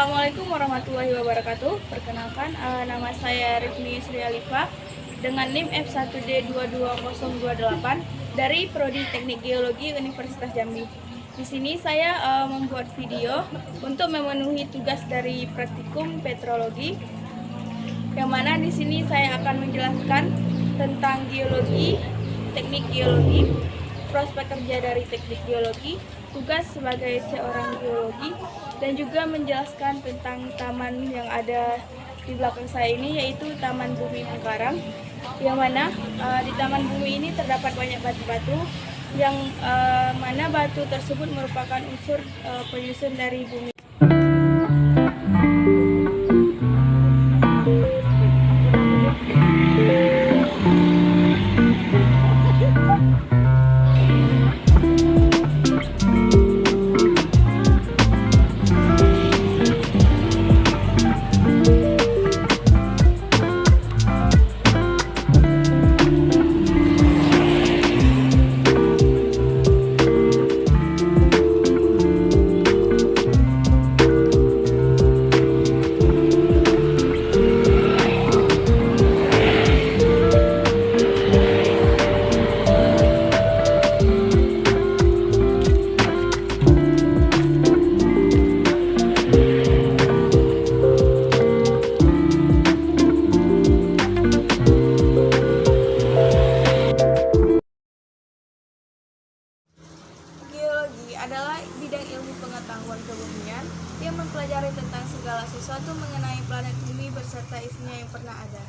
Assalamualaikum warahmatullahi wabarakatuh. Perkenalkan, nama saya Rifni Sri Alifa dengan NIM F1D22028 dari Prodi Teknik Geologi Universitas Jambi. Di sini saya membuat video untuk memenuhi tugas dari praktikum petrologi, yang mana di sini saya akan menjelaskan tentang geologi, teknik geologi, prospek kerja dari teknik geologi, tugas sebagai seorang geologi, dan juga menjelaskan tentang taman yang ada di belakang saya ini, yaitu Taman Bumi Pengkarang, yang mana di Taman Bumi ini terdapat banyak batu-batu, yang mana batu tersebut merupakan unsur penyusun dari bumi. Geologi adalah bidang ilmu pengetahuan kebumian yang mempelajari tentang segala sesuatu mengenai planet bumi beserta isinya yang pernah ada.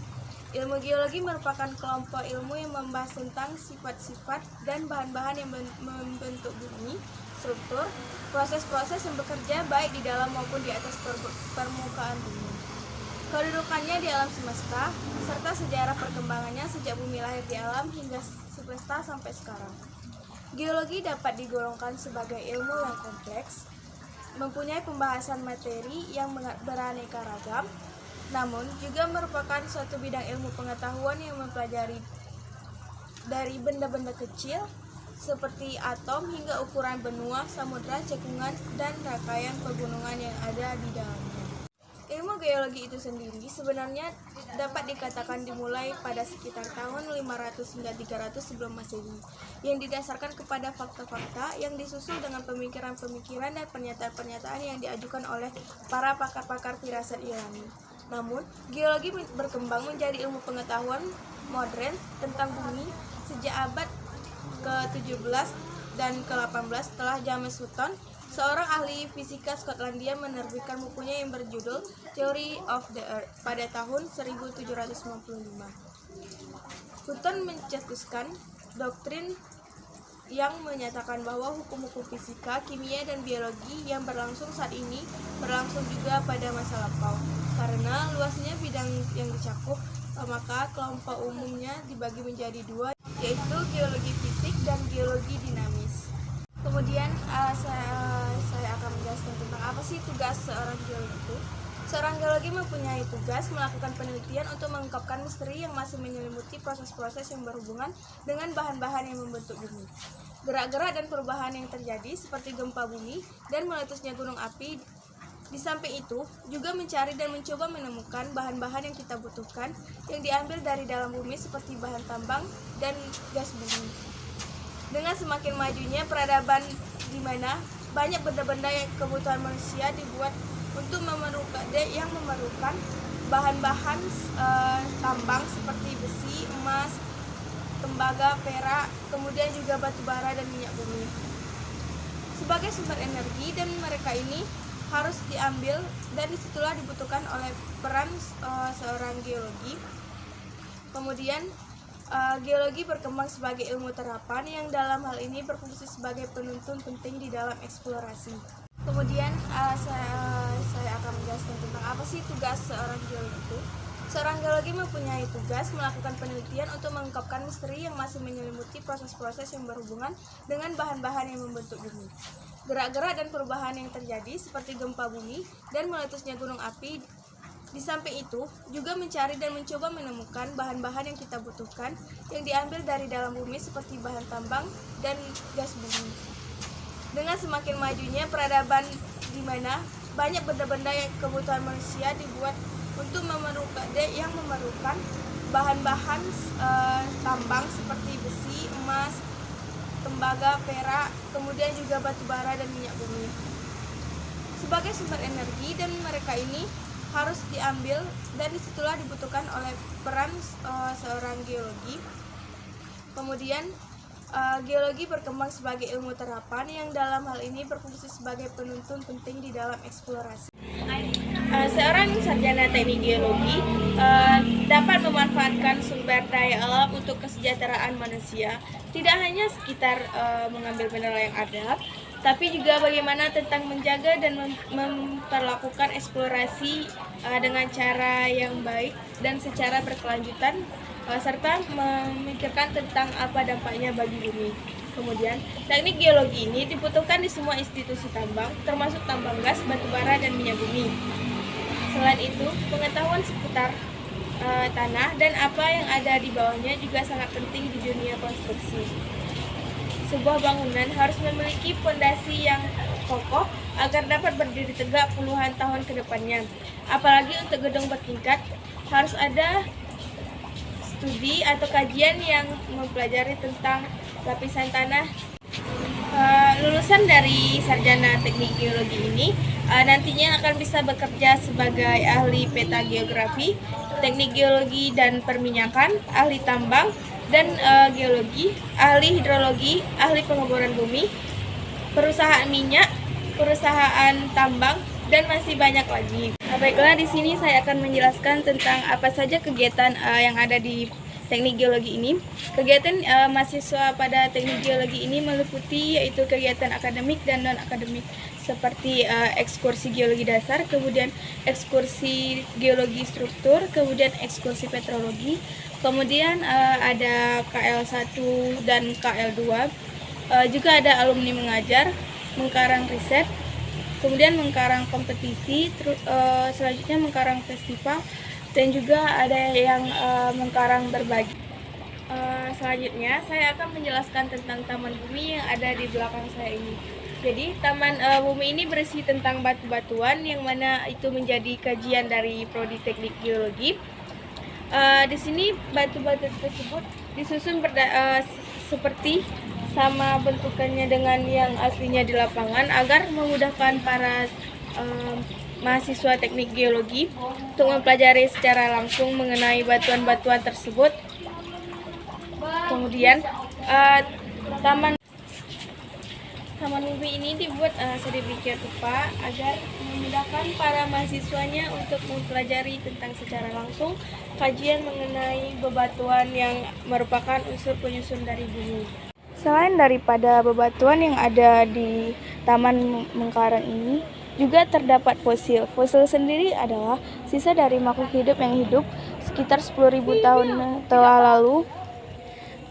Ilmu geologi merupakan kelompok ilmu yang membahas tentang sifat-sifat dan bahan-bahan yang membentuk bumi, struktur, proses-proses yang bekerja baik di dalam maupun di atas permukaan bumi, kedudukannya di alam semesta, serta sejarah perkembangannya sejak bumi lahir di alam hingga semesta sampai sekarang. Geologi dapat digolongkan sebagai ilmu yang kompleks, mempunyai pembahasan materi yang beraneka ragam, namun juga merupakan suatu bidang ilmu pengetahuan yang mempelajari dari benda-benda kecil seperti atom hingga ukuran benua, samudra, cekungan, dan rangkaian pegunungan yang ada di dalamnya. Ilmu geologi itu sendiri sebenarnya dapat dikatakan dimulai pada sekitar tahun 500 hingga 300 sebelum Masehi, yang didasarkan kepada fakta-fakta yang disusul dengan pemikiran-pemikiran dan pernyataan-pernyataan yang diajukan oleh para pakar-pakar firasat Yunani. Namun, geologi berkembang menjadi ilmu pengetahuan modern tentang bumi sejak abad ke-17 dan ke-18 setelah James Hutton, seorang ahli fisika Skotlandia, menerbitkan bukunya yang berjudul Theory of the Earth pada tahun 1795. Hutton mencetuskan doktrin yang menyatakan bahwa hukum-hukum fisika, kimia, dan biologi yang berlangsung saat ini berlangsung juga pada masa lampau. Karena luasnya bidang yang dicakup, maka kelompok umumnya dibagi menjadi dua, yaitu geologi fisik dan geologi dinamis. Kemudian saya akan menjelaskan tentang apa sih tugas seorang geologi itu. Seorang geologi mempunyai tugas melakukan penelitian untuk mengungkapkan misteri yang masih menyelimuti proses-proses yang berhubungan dengan bahan-bahan yang membentuk bumi, gerak-gerak dan perubahan yang terjadi seperti gempa bumi dan meletusnya gunung api. Di samping itu, juga mencari dan mencoba menemukan bahan-bahan yang kita butuhkan yang diambil dari dalam bumi seperti bahan tambang dan gas bumi. Dengan semakin majunya peradaban di mana banyak benda-benda yang kebutuhan manusia dibuat untuk memerlukan bahan-bahan tambang seperti besi, emas, tembaga, perak, kemudian juga batu bara dan minyak bumi sebagai sumber energi, dan mereka ini harus diambil, dan disitulah dibutuhkan oleh peran seorang geologi. Kemudian geologi berkembang sebagai ilmu terapan yang dalam hal ini berfungsi sebagai penuntun penting di dalam eksplorasi. Kemudian saya akan menjelaskan tentang apa sih tugas seorang geologi itu. Seorang geologi mempunyai tugas melakukan penelitian untuk mengungkapkan misteri yang masih menyelimuti proses-proses yang berhubungan dengan bahan-bahan yang membentuk bumi, gerak-gerak dan perubahan yang terjadi seperti gempa bumi dan meletusnya gunung api. Di samping itu, juga mencari dan mencoba menemukan bahan-bahan yang kita butuhkan yang diambil dari dalam bumi seperti bahan tambang dan gas bumi. Dengan semakin majunya peradaban di mana banyak benda-benda yang kebutuhan manusia dibuat untuk memerlukan bahan-bahan tambang seperti besi, emas, tembaga, perak, kemudian juga batu bara dan minyak bumi sebagai sumber energi, dan mereka ini harus diambil, dan disitulah dibutuhkan oleh peran seorang geologi. Kemudian geologi berkembang sebagai ilmu terapan yang dalam hal ini berfungsi sebagai penuntun penting di dalam eksplorasi. Seorang sarjana teknik geologi dapat memanfaatkan sumber daya alam untuk kesejahteraan manusia, tidak hanya sekitar mengambil mineral yang ada, tapi juga bagaimana tentang menjaga dan memperlakukan eksplorasi dengan cara yang baik dan secara berkelanjutan, serta memikirkan tentang apa dampaknya bagi bumi. Kemudian, teknik geologi ini dibutuhkan di semua institusi tambang, termasuk tambang gas, batu bara, dan minyak bumi. Selain itu, pengetahuan seputar tanah dan apa yang ada di bawahnya juga sangat penting di dunia konstruksi. Sebuah bangunan harus memiliki fondasi yang kokoh agar dapat berdiri tegak puluhan tahun ke depannya. Apalagi untuk gedung bertingkat, harus ada studi atau kajian yang mempelajari tentang lapisan tanah. Lulusan dari sarjana teknik geologi ini nantinya akan bisa bekerja sebagai ahli peta geografi, teknik geologi dan perminyakan, ahli tambang dan geologi, ahli hidrologi, ahli pengeboran bumi, perusahaan minyak, perusahaan tambang, dan masih banyak lagi. Baiklah, di sini saya akan menjelaskan tentang apa saja kegiatan yang ada di teknik geologi ini. Kegiatan mahasiswa pada teknik geologi ini meliputi yaitu kegiatan akademik dan non-akademik seperti ekskursi geologi dasar, kemudian ekskursi geologi struktur, kemudian ekskursi petrologi, kemudian ada KL1 dan KL2, juga ada alumni mengajar, mengkarang riset, kemudian mengkarang kompetisi, selanjutnya mengkarang festival, dan juga ada yang mengkarang berbagi. Selanjutnya saya akan menjelaskan tentang Taman Bumi yang ada di belakang saya ini. Jadi Taman Bumi ini berisi tentang batu-batuan yang mana itu menjadi kajian dari Prodi Teknik Geologi. Di sini batu-batu tersebut disusun seperti sama bentukannya dengan yang aslinya di lapangan agar memudahkan para mahasiswa teknik geologi untuk mempelajari secara langsung mengenai batuan-batuan tersebut. Kemudian Taman Bumi ini dibuat sedemikian rupa agar memudahkan para mahasiswanya untuk mempelajari tentang secara langsung kajian mengenai bebatuan yang merupakan unsur penyusun dari bumi. Selain daripada bebatuan yang ada di Taman Mengkarang ini, juga terdapat fosil. Fosil sendiri adalah sisa dari makhluk hidup yang hidup sekitar 10.000 tahun telah lalu,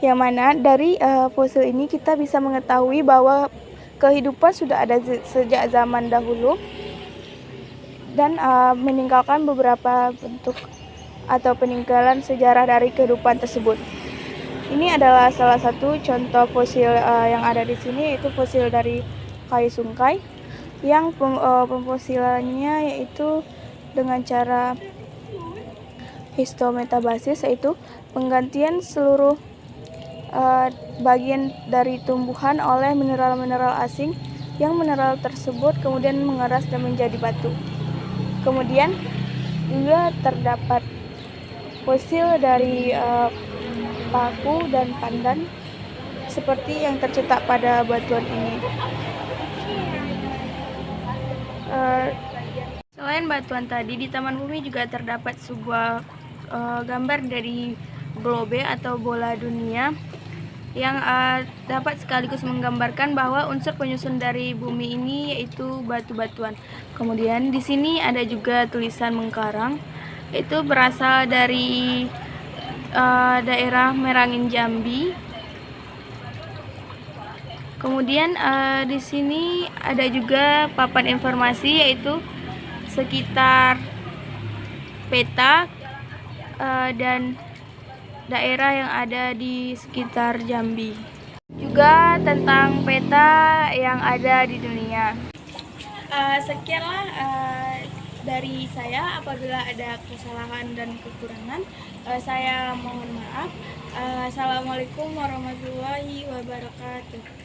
yang mana dari fosil ini kita bisa mengetahui bahwa kehidupan sudah ada sejak zaman dahulu dan meninggalkan beberapa bentuk atau peninggalan sejarah dari kehidupan tersebut. Ini adalah salah satu contoh fosil yang ada di sini, yaitu fosil dari kayu sungkai yang pemfosilannya yaitu dengan cara histometabasis, yaitu penggantian seluruh bagian dari tumbuhan oleh mineral-mineral asing yang mineral tersebut kemudian mengeras dan menjadi batu. Kemudian juga terdapat fosil dari paku dan pandan seperti yang tercetak pada batuan ini. Selain batuan tadi, di Taman Bumi juga terdapat sebuah gambar dari globe atau bola dunia yang dapat sekaligus menggambarkan bahwa unsur penyusun dari bumi ini yaitu batu-batuan. Kemudian di sini ada juga tulisan Mengkarang, itu berasal dari daerah Merangin, Jambi. Kemudian di sini ada juga papan informasi yaitu sekitar peta dan daerah yang ada di sekitar Jambi. Juga tentang peta yang ada di dunia. Sekianlah dari saya. Apabila ada kesalahan dan kekurangan, saya mohon maaf. Assalamualaikum warahmatullahi wabarakatuh.